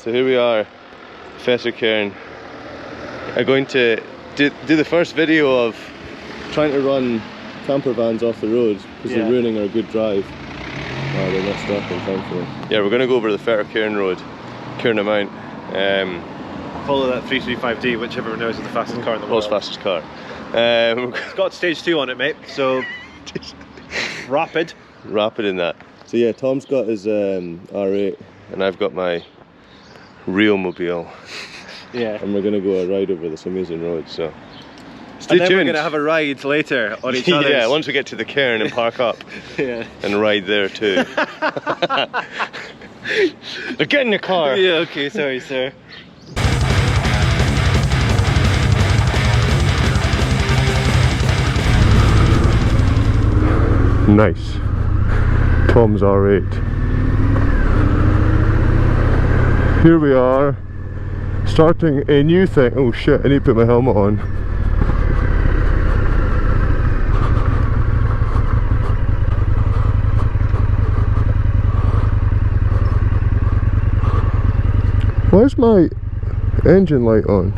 So here we are, Fettercairn. I'm going to do the first video of trying to run camper vans off the road because they're ruining our good drive. Oh, they're not stopping, thankfully. Yeah, we're going to go over the Fettercairn road, Cairn Mount. Follow that 335D, whichever knows is the fastest car in the world. World's fastest car. It's got stage 2 on it, mate, so rapid in that. So yeah, Tom's got his R8 and I've got my real mobile. Yeah. And we're going to go a ride over this amazing road, so stay and then tuned. We're going to have a ride later on each other's. Yeah, once we get to the cairn and park up. Yeah. And ride there too. They're getting the car. Yeah, okay, sorry sir. Nice. Tom's R8. Here we are, starting a new thing. Oh shit, I need to put my helmet on. Why is my engine light on?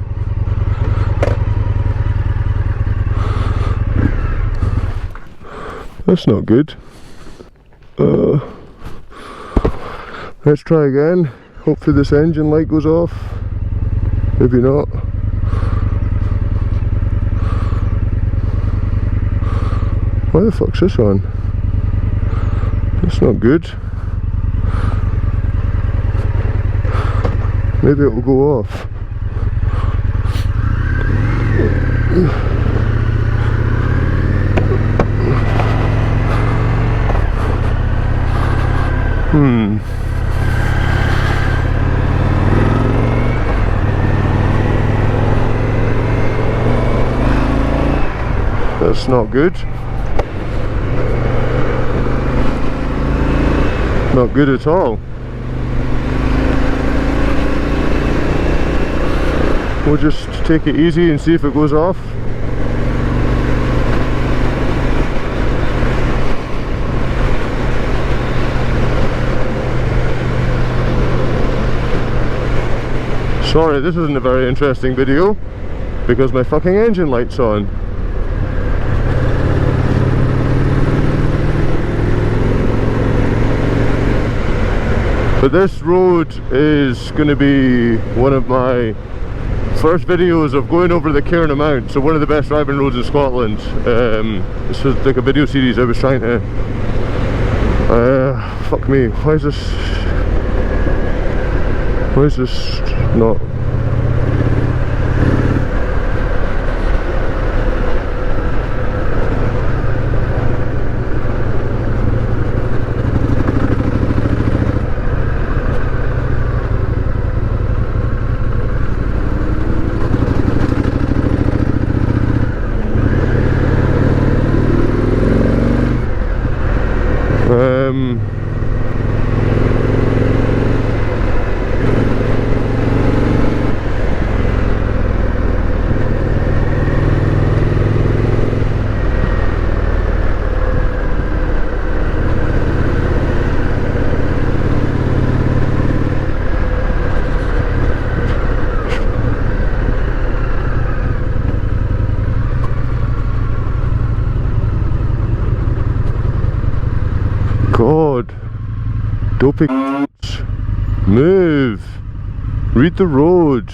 That's not good. Let's try again. Hopefully this engine light goes off. Maybe not. Why the fuck's this on? That's not good. Maybe it will go off. That's not good. Not good at all. We'll just take it easy and see if it goes off. Sorry, this isn't a very interesting video because my fucking engine light's on. But this road is going to be one of my first videos of going over the Cairn Mount, so one of the best driving roads in Scotland. This was like a video series I was trying to... fuck me, why is this not... God, dopey move, read the road.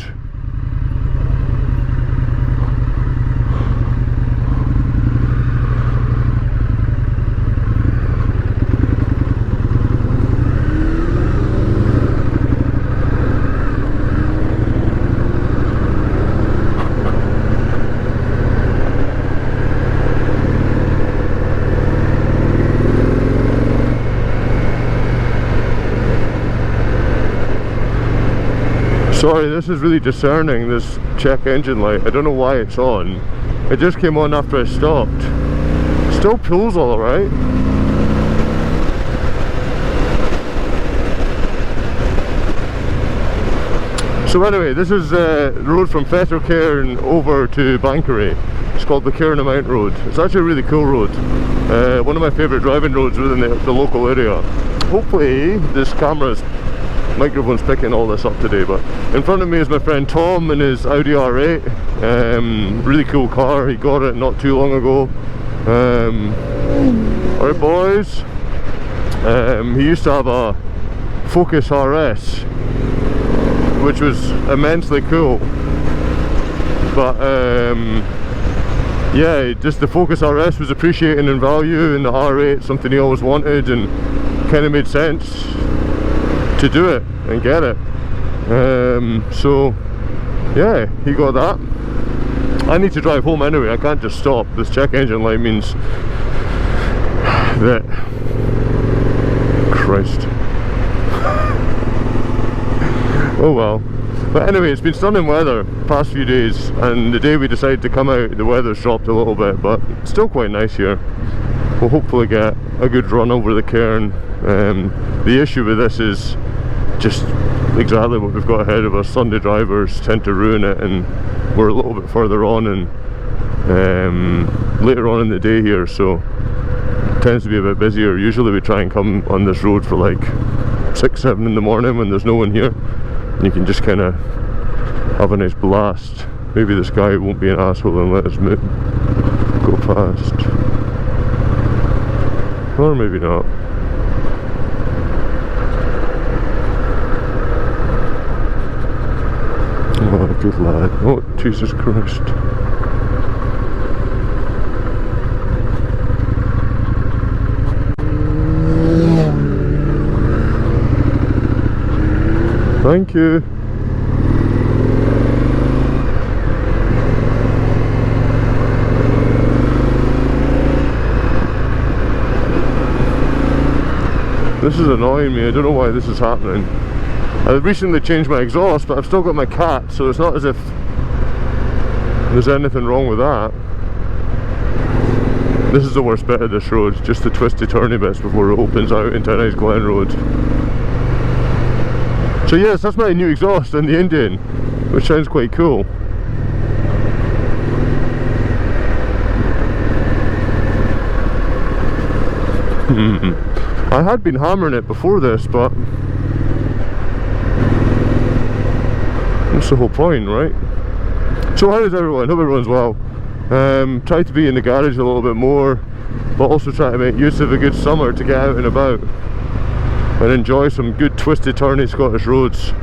Sorry, this is really discerning, this check engine light. I don't know why it's on. It just came on after I stopped. Still pulls all right. So anyway, this is the road from Fettercairn over to Banchory. It's called the Cairn Mount Road. It's actually a really cool road. One of my favourite driving roads within the local area. Hopefully this camera's microphone's picking all this up today. But in front of me is my friend Tom in his Audi R8. Really cool car, he got it not too long ago. Alright boys, he used to have a Focus RS, which was immensely cool, but yeah, just the Focus RS was appreciating in value, and the R8 something he always wanted, and kind of made sense to do it and get it. So yeah, he got that. I need to drive home anyway, I can't just stop. This check engine light means that, Christ. Oh well. But anyway, it's been stunning weather past few days, and the day we decided to come out, the weather's dropped a little bit, but it's still quite nice here. We'll hopefully get a good run over the cairn. The issue with this is just exactly what we've got ahead of us. Sunday drivers tend to ruin it, and we're a little bit further on and later on in the day here, so it tends to be a bit busier. Usually we try and come on this road for like 6, 7 in the morning when there's no one here, and you can just kind of have a nice blast. Maybe this guy won't be an asshole and let us go past, or maybe not. Oh, good lad. Oh, Jesus Christ. Thank you. This is annoying me. I don't know why this is happening. I recently changed my exhaust, but I've still got my cat, so it's not as if there's anything wrong with that. This is the worst bit of this road, just the twisty turny bits before it opens out into a nice Glen Road. So yes, that's my new exhaust in the Indian, which sounds quite cool. I had been hammering it before this, but that's the whole point, right? So how is everyone? Hope everyone's well. Try to be in the garage a little bit more, but also try to make use of a good summer to get out and about and enjoy some good twisty turny Scottish roads.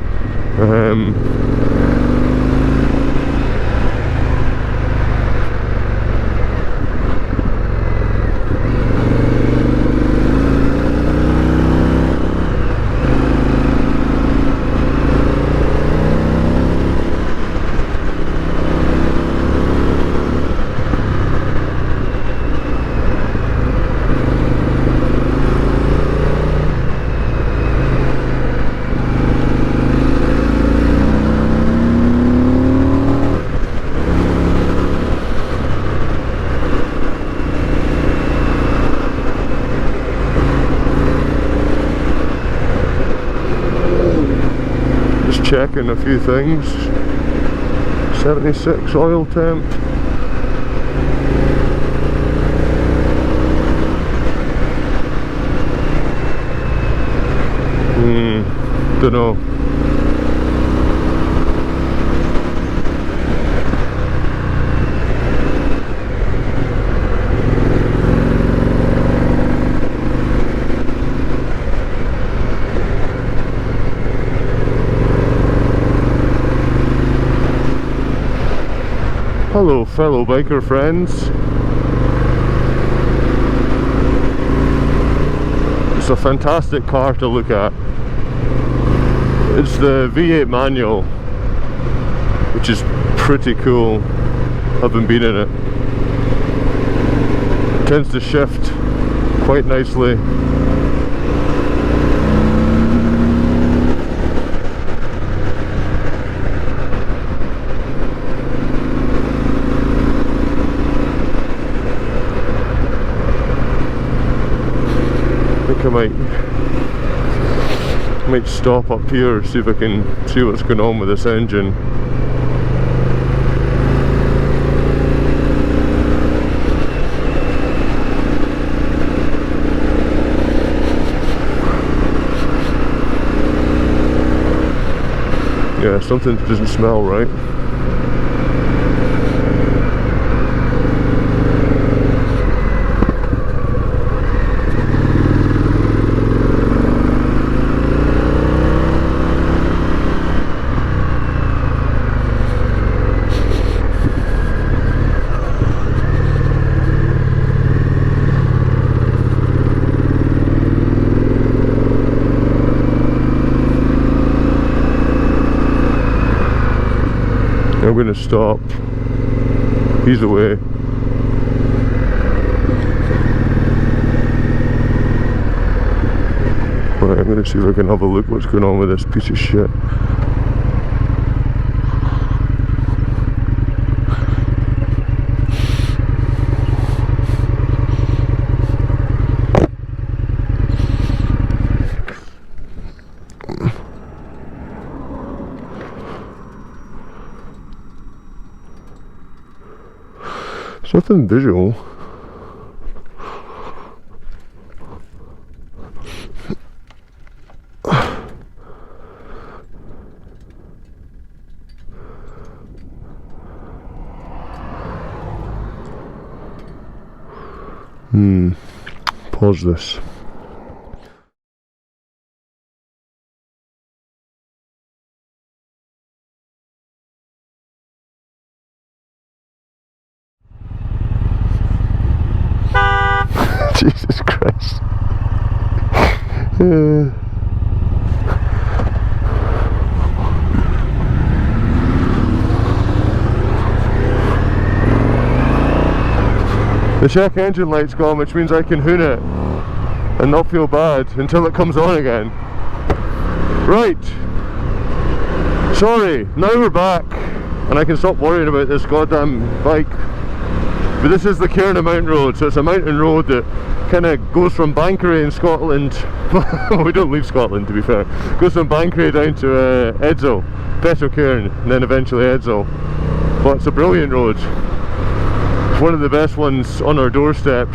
Checking a few things. 76 oil temp. Don't know. Hello fellow biker friends. It's a fantastic car to look at. It's the V8 manual, which is pretty cool, having been in it. It tends to shift quite nicely. I might stop up here, see if I can see what's going on with this engine. Yeah, something doesn't smell right. I'm going to stop. He's the way. Right, I'm going to see if I can have a look what's going on with this piece of shit. There's nothing visual. Pause this. Jesus Christ. The check engine light's gone, which means I can hoon it and not feel bad until it comes on again. Right. Sorry, now we're back and I can stop worrying about this goddamn bike. But this is the Cairn Mountain Road, so it's a mountain road that kind of goes from Banchory in Scotland. We don't leave Scotland, to be fair. Goes from Banchory down to Edzell, Fettercairn, and then eventually Edzell. But it's a brilliant road. It's one of the best ones on our doorstep.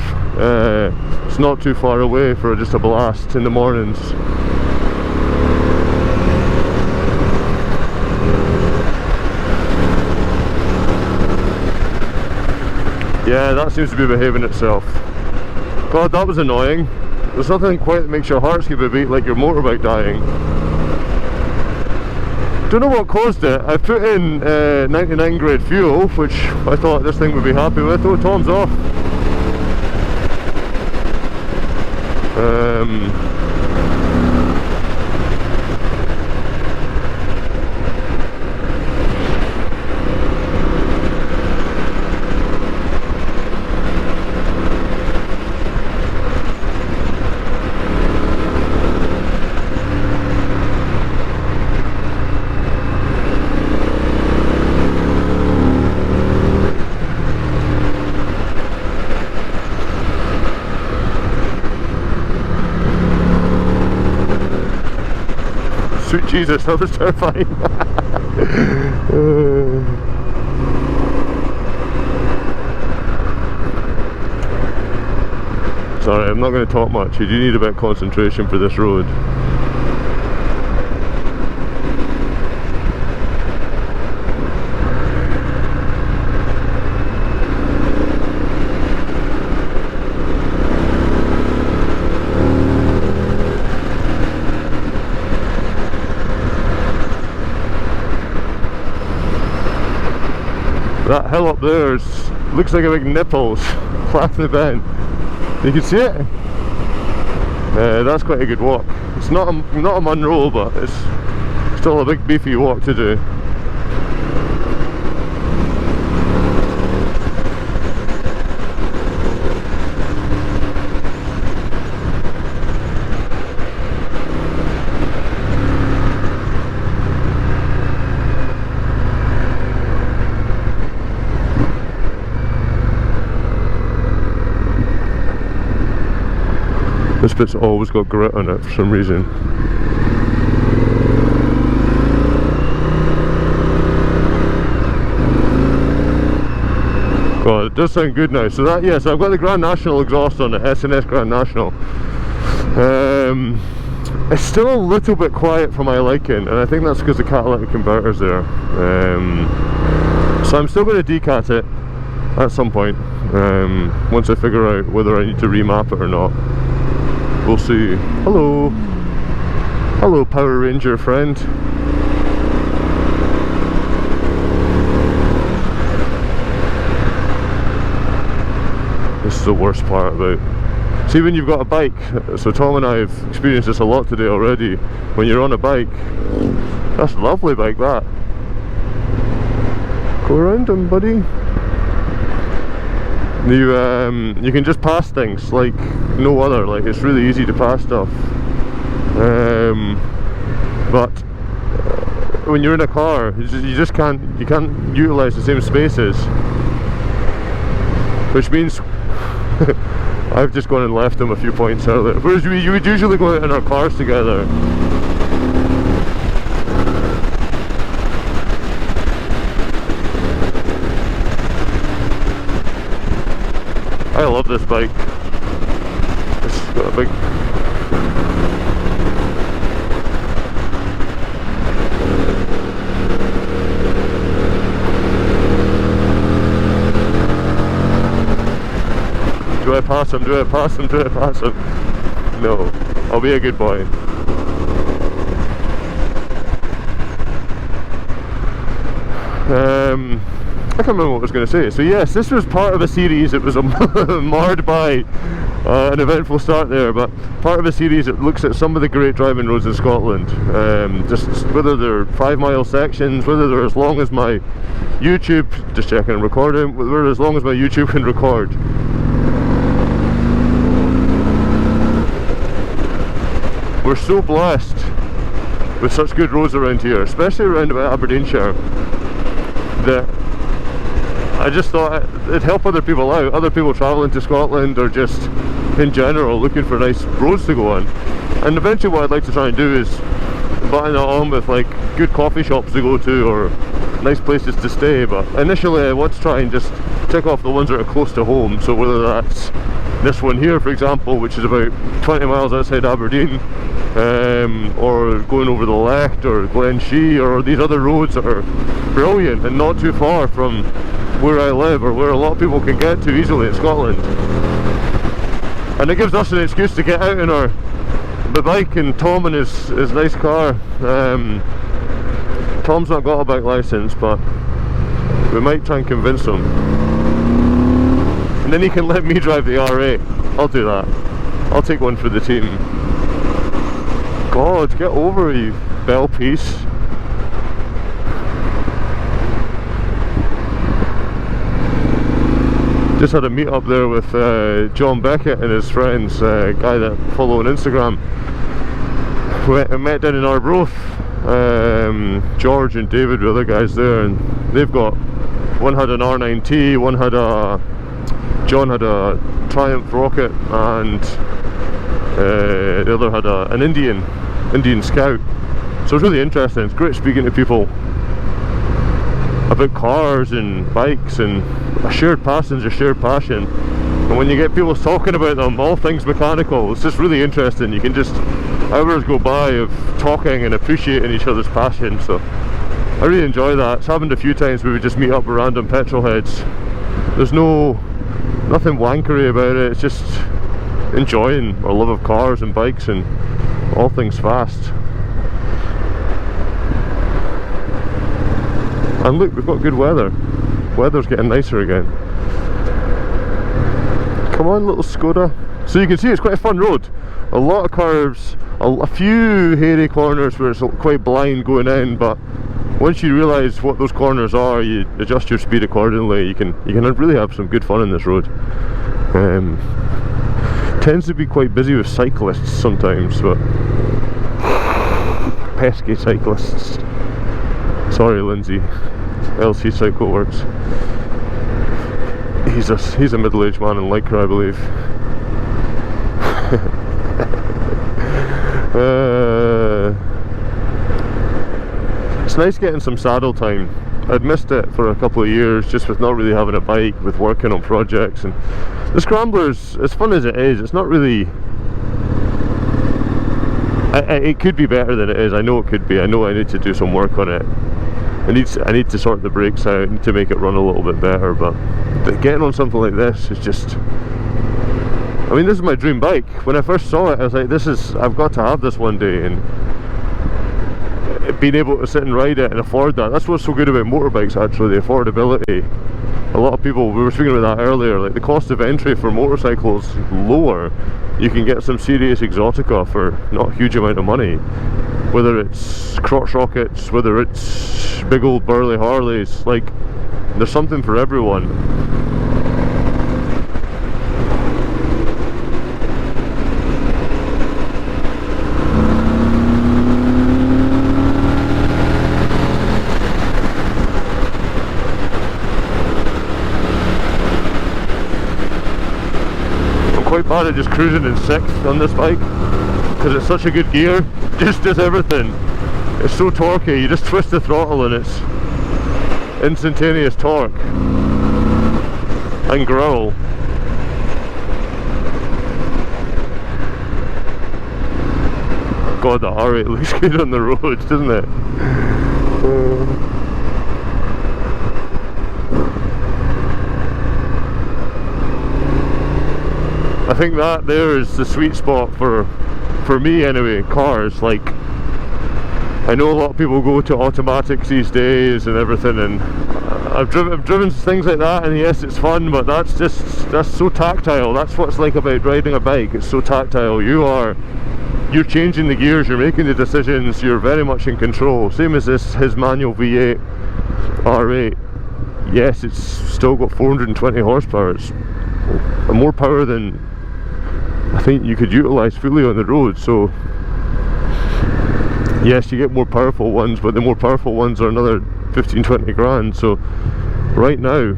It's not too far away for just a blast in the mornings. Yeah, that seems to be behaving itself. God, that was annoying. There's nothing quite that makes your heart skip a beat like your motorbike dying. Don't know what caused it. I put in 99 grade fuel, which I thought this thing would be happy with. Oh, Tom's off. Sweet Jesus, that was terrifying. Sorry, I'm not going to talk much. You do need a bit of concentration for this road. That hill up there looks like a big nipples flapping the bend. You can see it. That's quite a good walk. It's not a Munro, but it's still a big beefy walk to do. This bit's always got grit on it for some reason. God, it does sound good now. So that, yes, I've got the Grand National exhaust on it, S&S Grand National. It's still a little bit quiet for my liking, and I think that's because the catalytic converter's there. So I'm still going to decat it at some point, once I figure out whether I need to remap it or not. We'll see. Hello. Hello, Power Ranger friend. This is the worst part about... See, when you've got a bike, so Tom and I have experienced this a lot today already, when you're on a bike, that's a lovely bike, that. Go around them, buddy. You can just pass things like no other, like it's really easy to pass stuff. But when you're in a car, you just can't utilize the same spaces, which means I've just gone and left them a few points earlier, whereas you would usually go out in our cars together. I love this bike. It's got a big... Do I pass him? Do I pass him? Do I pass him? No. I'll be a good boy. I can't remember what I was going to say. So yes, this was part of a series. It was marred by an eventful start there, but part of a series that looks at some of the great driving roads in Scotland. Just whether they're 5-mile sections, whether they're as long as my YouTube, just checking and recording, whether they're as long as my YouTube can record. We're so blessed with such good roads around here, especially around about Aberdeenshire, that I just thought it'd help other people out, other people travelling to Scotland or just in general looking for nice roads to go on. And eventually what I'd like to try and do is button it on with like good coffee shops to go to or nice places to stay, but initially I want to try and just tick off the ones that are close to home. So whether that's this one here, for example, which is about 20 miles outside Aberdeen, or going over the Lecht or Glen Shee, or these other roads that are brilliant and not too far from where I live, or where a lot of people can get to easily in Scotland. And it gives us an excuse to get out in the bike and Tom in his nice car. Tom's not got a bike license, but we might try and convince him. And then he can let me drive the R8. I'll do that. I'll take one for the team. God, get over it, you bell piece. Just had a meet up there with John Beckett and his friends, a guy that I follow on Instagram. We met down in Arbroath. George and David were other guys there, and they've got, one had an R9T, one had John had a Triumph Rocket, and the other had an Indian Scout. So it's really interesting. It's great speaking to people about cars and bikes and a shared passion, a shared passion. And when you get people talking about them, all things mechanical, it's just really interesting. You can just, hours go by of talking and appreciating each other's passion. So I really enjoy that. It's happened a few times where we just meet up with random petrol heads. There's nothing wankery about it. It's just enjoying our love of cars and bikes and all things fast. And look, we've got good weather. Weather's getting nicer again. Come on, little Skoda. So you can see it's quite a fun road. A lot of curves, a few hairy corners where it's quite blind going in, but once you realise what those corners are, you adjust your speed accordingly. You can really have some good fun in this road. Tends to be quite busy with cyclists sometimes, but pesky cyclists. Sorry, Lindsay. LC Cycle Works. He's a middle-aged man in Lycra, I believe. It's nice getting some saddle time. I'd missed it for a couple of years just with not really having a bike, with working on projects, and the Scrambler's, as fun as it is, it's not really It could be better than it is. I know it could be. I know I need to do some work on it. I need to sort the brakes out. I need to make it run a little bit better. But getting on something like this is just. I mean, this is my dream bike. When I first saw it, I was like, I've got to have this one day. And being able to sit and ride it and afford that, that's what's so good about motorbikes actually, the affordability. A lot of people, we were speaking about that earlier, like the cost of entry for motorcycles lower. You can get some serious exotica for not a huge amount of money, whether it's crotch rockets, whether it's big old burly Harleys. Like, there's something for everyone. Quite bad at just cruising in 6th on this bike because it's such a good gear, just does everything. It's so torquey, you just twist the throttle and it's instantaneous torque and growl. God, the R8 looks good on the road, doesn't it? I think that there is the sweet spot for me anyway, cars. Like, I know a lot of people go to automatics these days and everything, and I've driven things like that, and yes, it's fun, but that's so tactile. That's what it's like about riding a bike. It's so tactile. You're changing the gears, you're making the decisions, you're very much in control. Same as his manual V8 R8. Yes, it's still got 420 horsepower. It's more power than I think you could utilise fully on the road. So yes, you get more powerful ones, but the more powerful ones are another 15-20 grand. So right now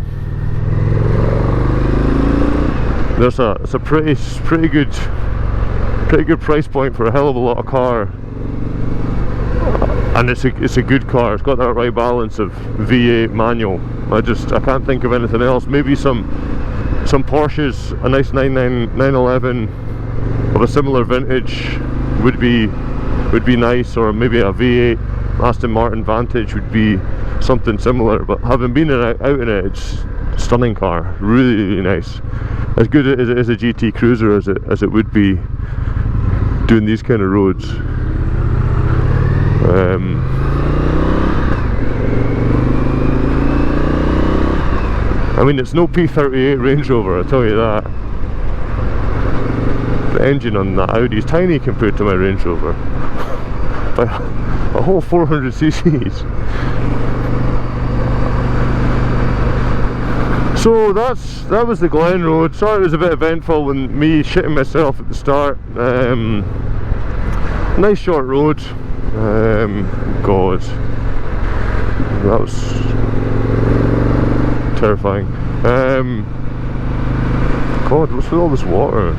it's a pretty good price point for a hell of a lot of car, and it's a good car. It's got that right balance of V8 manual. I can't think of anything else. Maybe some Porsches, a nice 911 of a similar vintage would be nice, or maybe a V8 Aston Martin Vantage would be something similar. But having been out in it, it's a stunning car, really nice. As good as it is a GT Cruiser as it would be doing these kind of roads. I mean, it's no P38 Range Rover, I'll tell you that. The engine on that Audi is tiny compared to my Range Rover. By a whole 400 cc's. So that was the Glen Road. Sorry it was a bit eventful when me shitting myself at the start. Nice short road. God, that was terrifying. God, what's with all this water?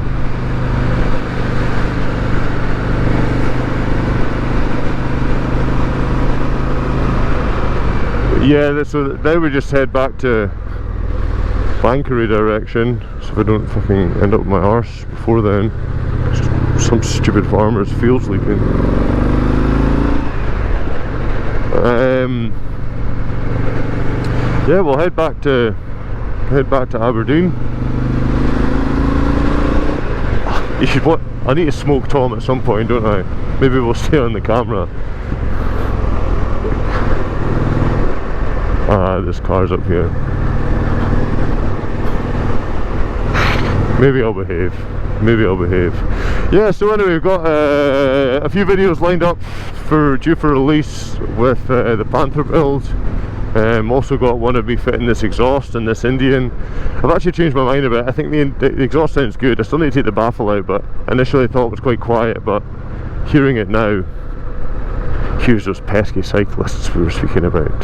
Yeah, so now we just head back to Banchory direction, so if I don't fucking end up my arse before then. Some stupid farmer's field sleeping. Yeah, we'll head back to Aberdeen. I need to smoke Tom at some point, don't I? Maybe we'll stay on the camera. Ah, this car's up here. Maybe I'll behave. Yeah, so anyway, we've got a few videos lined up due for release with the Panther build. Also got one of me fitting this exhaust and this Indian. I've actually changed my mind a bit. I think the exhaust sounds good. I still need to take the baffle out, but initially I thought it was quite quiet, but hearing it now, here's those pesky cyclists we were speaking about.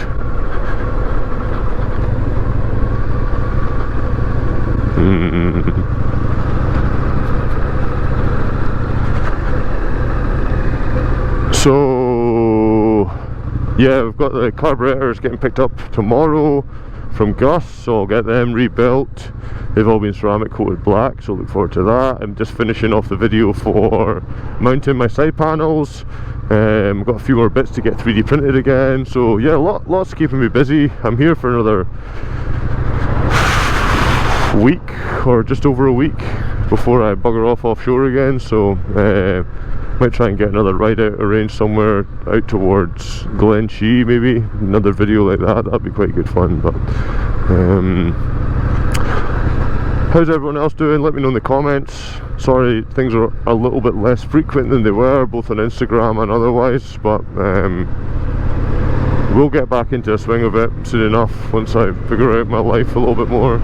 So yeah, we've got the carburetors getting picked up tomorrow from Gus, so I'll get them rebuilt. They've all been ceramic coated black, so look forward to that. I'm just finishing off the video for mounting my side panels. Got a few more bits to get 3D printed again, so yeah, lots keeping me busy. I'm here for another week, or just over a week, before I bugger off offshore again, so might try and get another ride out arranged somewhere out towards Glen Shee, maybe another video like that'd be quite good fun. But how's everyone else doing? Let me know in the comments. Sorry, things are a little bit less frequent than they were, both on Instagram and otherwise, but we'll get back into a swing of it soon enough once I figure out my life a little bit more.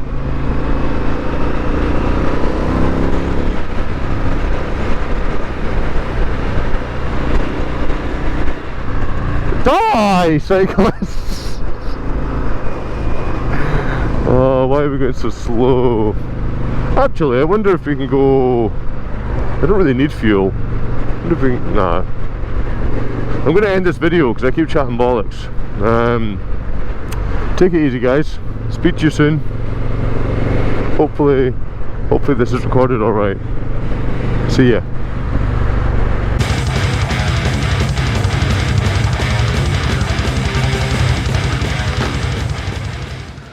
Die, cyclists! Oh, why are we going so slow? Actually, I wonder if we can go... I don't really need fuel. I wonder if we can... Nah. I'm going to end this video because I keep chatting bollocks. Take it easy, guys. Speak to you soon. Hopefully this is recorded alright. See ya.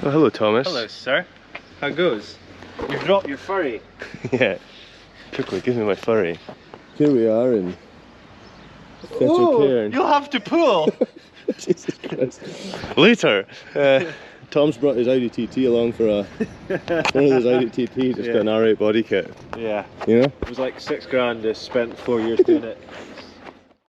Oh, hello, Thomas. Hello, sir. How goes? You dropped your furry. Yeah. Quickly, give me my furry. Here we are in Fettercairn. You'll have to pull! Jesus Christ. Later! Tom's brought his Audi TT along for one of those Audi TTs, just got an R8 body kit. Yeah. You know? It was like £6 grand, I spent 4 years doing it.